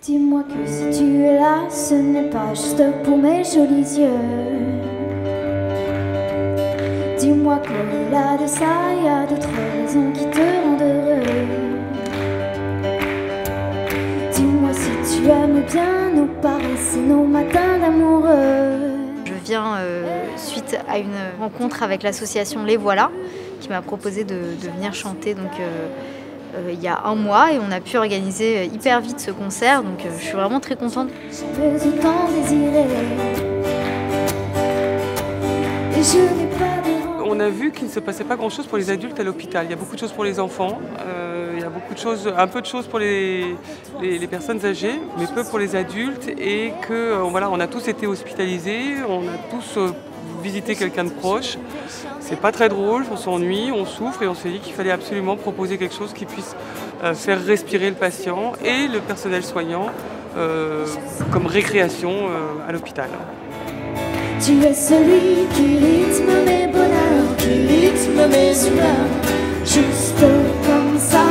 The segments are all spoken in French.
Dis-moi que si tu es là, ce n'est pas juste pour mes jolis yeux. Dis-moi qu'au-delà de ça, il y a d'autres raisons qui te rendent heureux. Dis-moi si tu aimes bien nos paresses et nos matins d'amoureux. Je viens suite à une rencontre avec l'association Les Voilà, qui m'a proposé de venir chanter donc, il y a un mois, et on a pu organiser hyper vite ce concert, donc je suis vraiment très contente. J'avais autant désiré, et je n'ai pas de... On a vu qu'il ne se passait pas grand-chose pour les adultes à l'hôpital. Il y a beaucoup de choses pour les enfants, il y a beaucoup de choses, un peu de choses pour les personnes âgées, mais peu pour les adultes, et que voilà, on a tous été hospitalisés, on a tous visité quelqu'un de proche. C'est pas très drôle, on s'ennuie, on souffre, et on s'est dit qu'il fallait absolument proposer quelque chose qui puisse faire respirer le patient et le personnel soignant comme récréation à l'hôpital. Tu es celui qui rythme mes bonheurs, qui rythme mes humeurs, juste comme ça,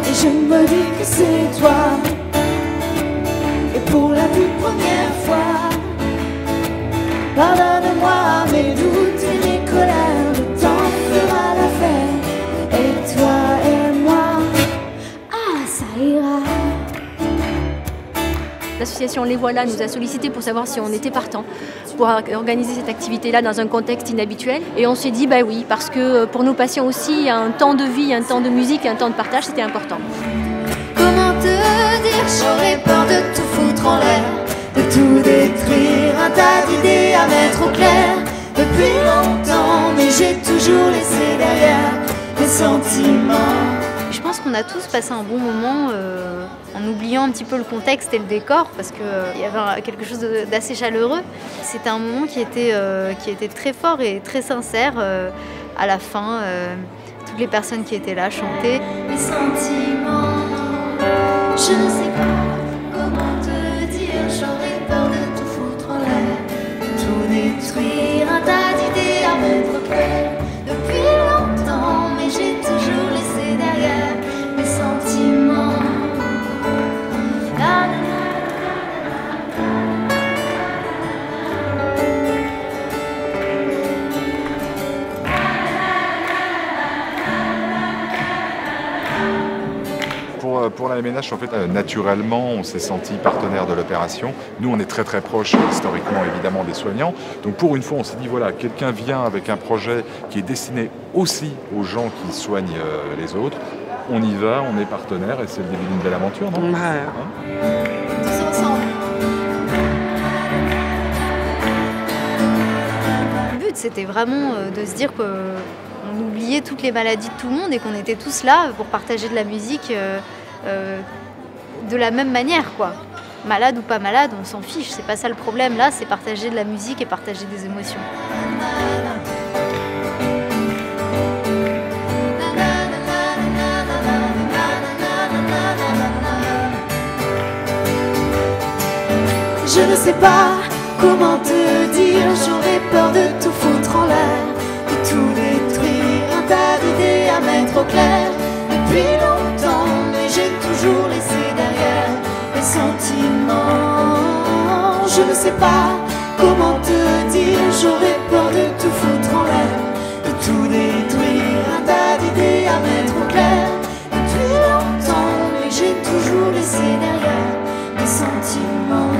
et je me dis que c'est toi. Et pour la toute première fois, pardonne-moi mes doutes et mes colères, le temps fera l'affaire, et toi et moi, ah ça ira. L'association Les Voilà nous a sollicité pour savoir si on était partant pour organiser cette activité-là dans un contexte inhabituel. Et on s'est dit bah oui, parce que pour nos patients aussi, un temps de vie, un temps de musique, un temps de partage, c'était important. Comment te dire, j'aurais peur de tout foutre en l'air, de tout détruire, un tas d'idées à mettre au clair. Depuis longtemps, mais j'ai toujours laissé derrière mes sentiments. Je pense qu'on a tous passé un bon moment en oubliant un petit peu le contexte et le décor, parce qu'il y avait quelque chose d'assez chaleureux. C'était un moment qui était très fort et très sincère. À la fin, toutes les personnes qui étaient là chantaient. Mes sentiments, je ne sais pas comment te dire, j'aurais peur de tout foutre en l'air, de tout détruire, un tas d'idées à mettre au clair. Depuis longtemps, mais j'ai toujours laissé derrière mes sentiments. La, la, la. Pour la MNH, en fait, naturellement, on s'est senti partenaire de l'opération. Nous, on est très très proche, historiquement, évidemment, des soignants. Donc pour une fois, on s'est dit, voilà, quelqu'un vient avec un projet qui est destiné aussi aux gens qui soignent les autres. On y va, on est partenaire, et c'est le début d'une belle aventure, non ? Ouais. Tous ensemble. Le but, c'était vraiment de se dire qu'on oubliait toutes les maladies de tout le monde et qu'on était tous là pour partager de la musique de la même manière, quoi. Malade ou pas malade, on s'en fiche, c'est pas ça le problème. Là, c'est partager de la musique et partager des émotions. Je ne sais pas comment te dire, j'aurais peur de tout foutre en l'air, de tout détruire, un tas d'idées à mettre au clair. Depuis longtemps, mais j'ai toujours laissé derrière mes sentiments. Je ne sais pas comment te dire, j'aurais peur de tout foutre en l'air, de tout détruire, un tas d'idées à mettre au clair. Depuis longtemps, mais j'ai toujours laissé derrière mes sentiments.